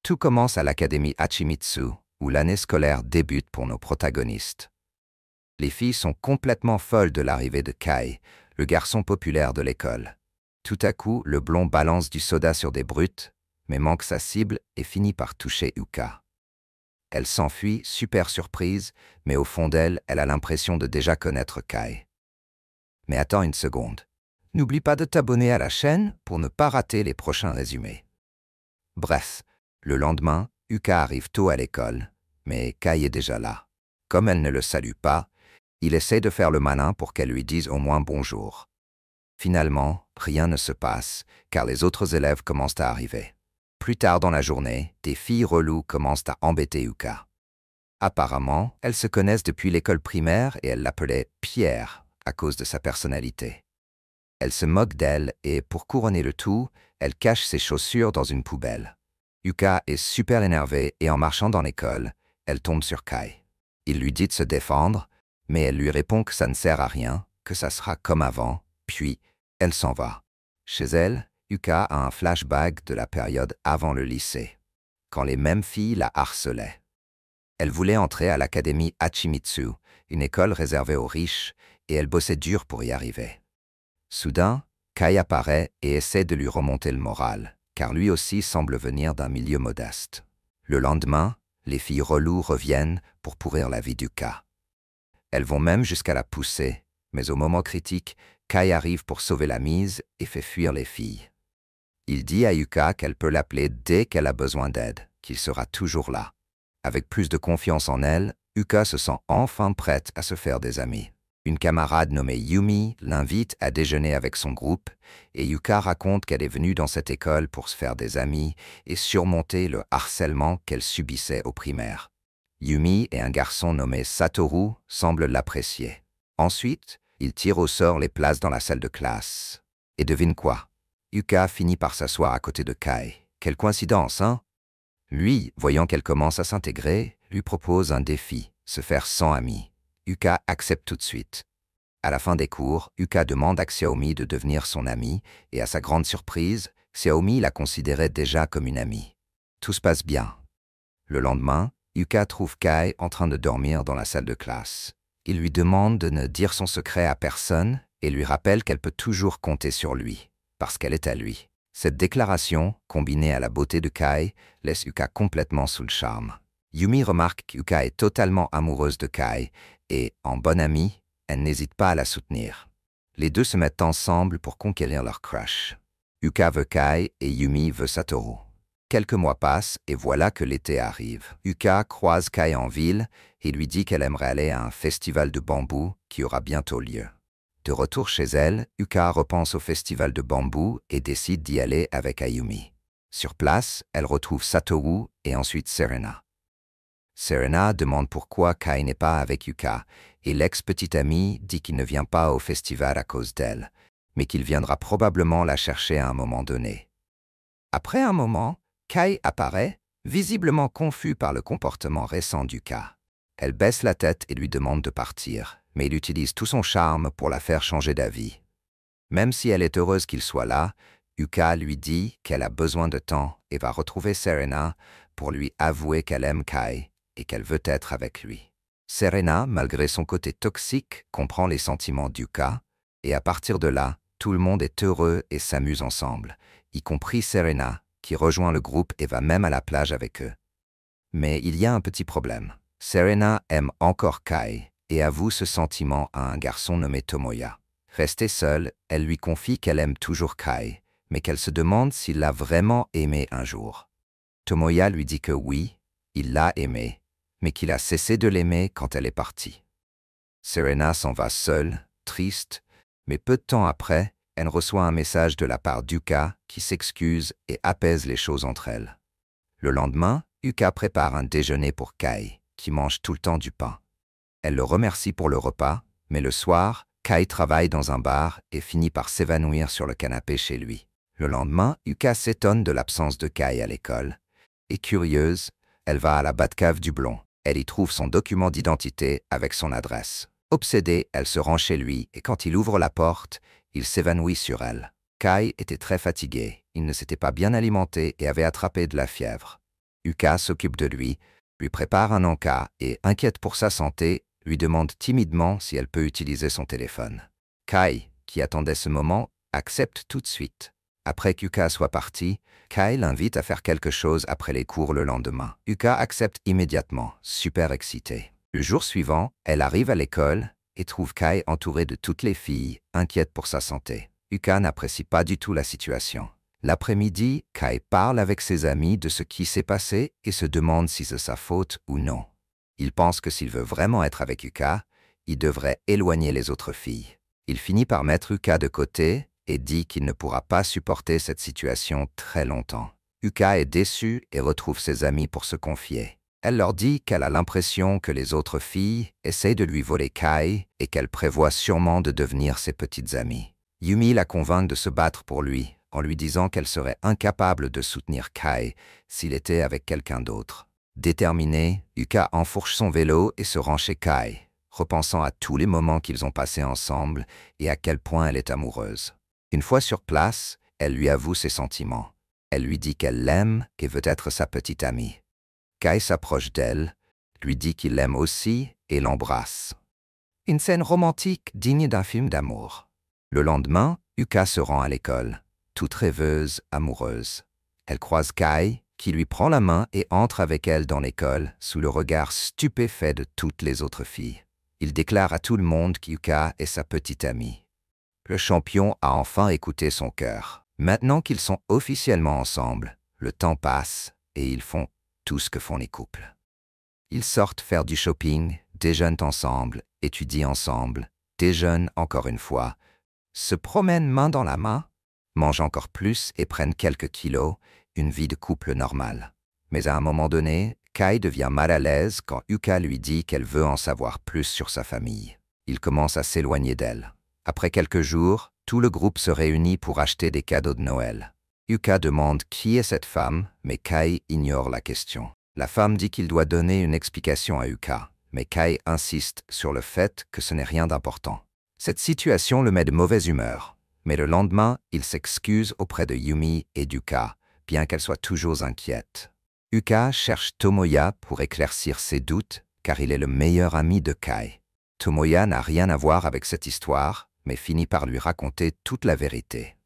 Tout commence à l'Académie Hachimitsu, où l'année scolaire débute pour nos protagonistes. Les filles sont complètement folles de l'arrivée de Kai, le garçon populaire de l'école. Tout à coup, le blond balance du soda sur des brutes, mais manque sa cible et finit par toucher Yuka. Elle s'enfuit, super surprise, mais au fond d'elle, elle a l'impression de déjà connaître Kai. Mais attends une seconde. N'oublie pas de t'abonner à la chaîne pour ne pas rater les prochains résumés. Bref, le lendemain, Yuka arrive tôt à l'école, mais Kai est déjà là. Comme elle ne le salue pas, il essaie de faire le malin pour qu'elle lui dise au moins bonjour. Finalement, rien ne se passe, car les autres élèves commencent à arriver. Plus tard dans la journée, des filles reloues commencent à embêter Yuka. Apparemment, elles se connaissent depuis l'école primaire et elles l'appelaient Pierre à cause de sa personnalité. Elle se moque d'elle et, pour couronner le tout, elle cache ses chaussures dans une poubelle. Yuka est super énervée et en marchant dans l'école, elle tombe sur Kai. Il lui dit de se défendre, mais elle lui répond que ça ne sert à rien, que ça sera comme avant, puis elle s'en va. Chez elle, Yuka a un flashback de la période avant le lycée, quand les mêmes filles la harcelaient. Elle voulait entrer à l'Académie Hachimitsu, une école réservée aux riches, et elle bossait dur pour y arriver. Soudain, Kai apparaît et essaie de lui remonter le moral, car lui aussi semble venir d'un milieu modeste. Le lendemain, les filles reloues reviennent pour pourrir la vie d'Yuka. Elles vont même jusqu'à la pousser, mais au moment critique, Kai arrive pour sauver la mise et fait fuir les filles. Il dit à Yuka qu'elle peut l'appeler dès qu'elle a besoin d'aide, qu'il sera toujours là. Avec plus de confiance en elle, Yuka se sent enfin prête à se faire des amis. Une camarade nommée Yumi l'invite à déjeuner avec son groupe et Yuka raconte qu'elle est venue dans cette école pour se faire des amis et surmonter le harcèlement qu'elle subissait au primaire. Yumi et un garçon nommé Satoru semblent l'apprécier. Ensuite, ils tirent au sort les places dans la salle de classe. Et devine quoi? Yuka finit par s'asseoir à côté de Kai. Quelle coïncidence, hein? Lui, voyant qu'elle commence à s'intégrer, lui propose un défi, se faire 100 amis. Yuka accepte tout de suite. À la fin des cours, Yuka demande à Xiaomi de devenir son amie et à sa grande surprise, Xiaomi la considérait déjà comme une amie. Tout se passe bien. Le lendemain, Yuka trouve Kai en train de dormir dans la salle de classe. Il lui demande de ne dire son secret à personne et lui rappelle qu'elle peut toujours compter sur lui, parce qu'elle est à lui. Cette déclaration, combinée à la beauté de Kai, laisse Yuka complètement sous le charme. Yumi remarque qu'Yuka est totalement amoureuse de Kai et, en bonne amie, elle n'hésite pas à la soutenir. Les deux se mettent ensemble pour conquérir leur crush. Yuka veut Kai et Yumi veut Satoru. Quelques mois passent et voilà que l'été arrive. Yuka croise Kai en ville et lui dit qu'elle aimerait aller à un festival de bambou qui aura bientôt lieu. De retour chez elle, Yuka repense au festival de bambou et décide d'y aller avec Ayumi. Sur place, elle retrouve Satoru et ensuite Serena. Serena demande pourquoi Kai n'est pas avec Yuka et l'ex-petite amie dit qu'il ne vient pas au festival à cause d'elle, mais qu'il viendra probablement la chercher à un moment donné. Après un moment, Kai apparaît, visiblement confus par le comportement récent d'Yuka. Elle baisse la tête et lui demande de partir, mais il utilise tout son charme pour la faire changer d'avis. Même si elle est heureuse qu'il soit là, Yuka lui dit qu'elle a besoin de temps et va retrouver Serena pour lui avouer qu'elle aime Kai et qu'elle veut être avec lui. Serena, malgré son côté toxique, comprend les sentiments d'Yuka, et à partir de là, tout le monde est heureux et s'amuse ensemble, y compris Serena, qui rejoint le groupe et va même à la plage avec eux. Mais il y a un petit problème. Serena aime encore Kai et avoue ce sentiment à un garçon nommé Tomoya. Restée seule, elle lui confie qu'elle aime toujours Kai, mais qu'elle se demande s'il l'a vraiment aimé un jour. Tomoya lui dit que oui, il l'a aimé, mais qu'il a cessé de l'aimer quand elle est partie. Serena s'en va seule, triste, mais peu de temps après, elle reçoit un message de la part d'Yuka qui s'excuse et apaise les choses entre elles. Le lendemain, Yuka prépare un déjeuner pour Kai, qui mange tout le temps du pain. Elle le remercie pour le repas, mais le soir, Kai travaille dans un bar et finit par s'évanouir sur le canapé chez lui. Le lendemain, Yuka s'étonne de l'absence de Kai à l'école. Et curieuse, elle va à la Batcave du blond. Elle y trouve son document d'identité avec son adresse. Obsédée, elle se rend chez lui et quand il ouvre la porte, il s'évanouit sur elle. Kai était très fatigué, il ne s'était pas bien alimenté et avait attrapé de la fièvre. Yuka s'occupe de lui, lui prépare un encas et, inquiète pour sa santé, lui demande timidement si elle peut utiliser son téléphone. Kai, qui attendait ce moment, accepte tout de suite. Après qu'Uka soit parti, Kai l'invite à faire quelque chose après les cours le lendemain. Yuka accepte immédiatement, super excitée. Le jour suivant, elle arrive à l'école et trouve Kai entouré de toutes les filles, inquiète pour sa santé. Yuka n'apprécie pas du tout la situation. L'après-midi, Kai parle avec ses amis de ce qui s'est passé et se demande si c'est sa faute ou non. Il pense que s'il veut vraiment être avec Yuka, il devrait éloigner les autres filles. Il finit par mettre Yuka de côté et dit qu'il ne pourra pas supporter cette situation très longtemps. Yuka est déçue et retrouve ses amis pour se confier. Elle leur dit qu'elle a l'impression que les autres filles essaient de lui voler Kai et qu'elle prévoit sûrement de devenir ses petites amies. Yumi la convainc de se battre pour lui, en lui disant qu'elle serait incapable de soutenir Kai s'il était avec quelqu'un d'autre. Déterminée, Yuka enfourche son vélo et se rend chez Kai, repensant à tous les moments qu'ils ont passés ensemble et à quel point elle est amoureuse. Une fois sur place, elle lui avoue ses sentiments. Elle lui dit qu'elle l'aime et veut être sa petite amie. Kai s'approche d'elle, lui dit qu'il l'aime aussi et l'embrasse. Une scène romantique digne d'un film d'amour. Le lendemain, Yuka se rend à l'école, toute rêveuse, amoureuse. Elle croise Kai, qui lui prend la main et entre avec elle dans l'école, sous le regard stupéfait de toutes les autres filles. Il déclare à tout le monde qu'Yuka est sa petite amie. Le champion a enfin écouté son cœur. Maintenant qu'ils sont officiellement ensemble, le temps passe et ils font tout ce que font les couples. Ils sortent faire du shopping, déjeunent ensemble, étudient ensemble, déjeunent encore une fois, se promènent main dans la main, mangent encore plus et prennent quelques kilos, une vie de couple normale. Mais à un moment donné, Kai devient mal à l'aise quand Yuka lui dit qu'elle veut en savoir plus sur sa famille. Il commence à s'éloigner d'elle. Après quelques jours, tout le groupe se réunit pour acheter des cadeaux de Noël. Yuka demande qui est cette femme, mais Kai ignore la question. La femme dit qu'il doit donner une explication à Yuka, mais Kai insiste sur le fait que ce n'est rien d'important. Cette situation le met de mauvaise humeur, mais le lendemain, il s'excuse auprès de Yumi et d'Yuka, bien qu'elle soit toujours inquiète. Yuka cherche Tomoya pour éclaircir ses doutes, car il est le meilleur ami de Kai. Tomoya n'a rien à voir avec cette histoire, mais finit par lui raconter toute la vérité.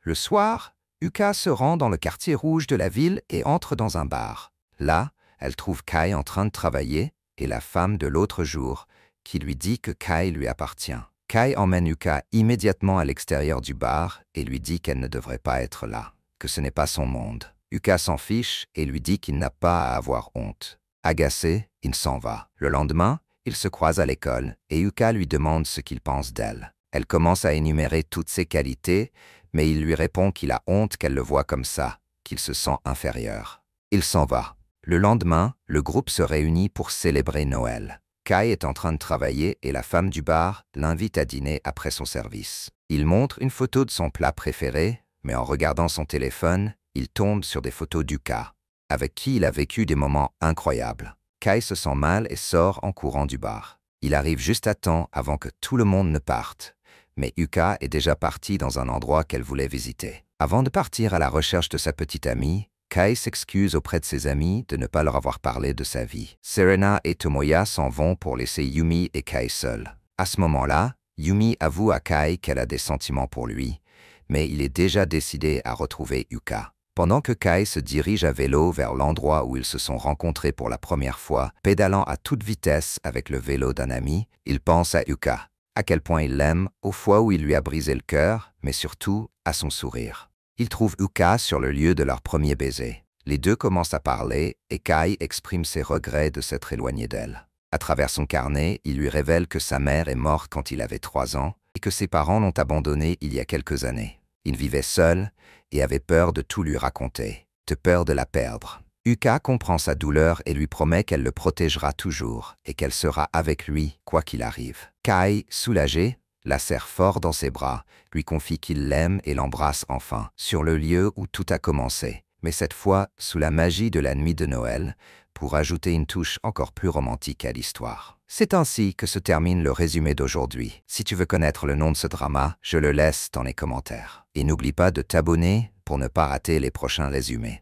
Le soir, Yuka se rend dans le quartier rouge de la ville et entre dans un bar. Là, elle trouve Kai en train de travailler et la femme de l'autre jour, qui lui dit que Kai lui appartient. Kai emmène Yuka immédiatement à l'extérieur du bar et lui dit qu'elle ne devrait pas être là, que ce n'est pas son monde. Yuka s'en fiche et lui dit qu'il n'a pas à avoir honte. Agacé, il s'en va. Le lendemain, ils se croisent à l'école et Yuka lui demande ce qu'il pense d'elle. Elle commence à énumérer toutes ses qualités, mais il lui répond qu'il a honte qu'elle le voie comme ça, qu'il se sent inférieur. Il s'en va. Le lendemain, le groupe se réunit pour célébrer Noël. Kai est en train de travailler et la femme du bar l'invite à dîner après son service. Il montre une photo de son plat préféré, mais en regardant son téléphone, il tombe sur des photos d'Yuka, avec qui il a vécu des moments incroyables. Kai se sent mal et sort en courant du bar. Il arrive juste à temps avant que tout le monde ne parte, mais Yuka est déjà partie dans un endroit qu'elle voulait visiter. Avant de partir à la recherche de sa petite amie, Kai s'excuse auprès de ses amis de ne pas leur avoir parlé de sa vie. Serena et Tomoya s'en vont pour laisser Yumi et Kai seuls. À ce moment-là, Yumi avoue à Kai qu'elle a des sentiments pour lui, mais il est déjà décidé à retrouver Yuka. Pendant que Kai se dirige à vélo vers l'endroit où ils se sont rencontrés pour la première fois, pédalant à toute vitesse avec le vélo d'un ami, il pense à Yuka, à quel point il l'aime, aux fois où il lui a brisé le cœur, mais surtout à son sourire. Il trouve Yuka sur le lieu de leur premier baiser. Les deux commencent à parler et Kai exprime ses regrets de s'être éloigné d'elle. À travers son carnet, il lui révèle que sa mère est morte quand il avait 3 ans et que ses parents l'ont abandonné il y a quelques années. Il vivait seul et avait peur de tout lui raconter, de peur de la perdre. Yuka comprend sa douleur et lui promet qu'elle le protégera toujours et qu'elle sera avec lui quoi qu'il arrive. Kai, soulagé, la serre fort dans ses bras, lui confie qu'il l'aime et l'embrasse enfin, sur le lieu où tout a commencé, mais cette fois sous la magie de la nuit de Noël, pour ajouter une touche encore plus romantique à l'histoire. C'est ainsi que se termine le résumé d'aujourd'hui. Si tu veux connaître le nom de ce drama, je le laisse dans les commentaires. Et n'oublie pas de t'abonner pour ne pas rater les prochains résumés.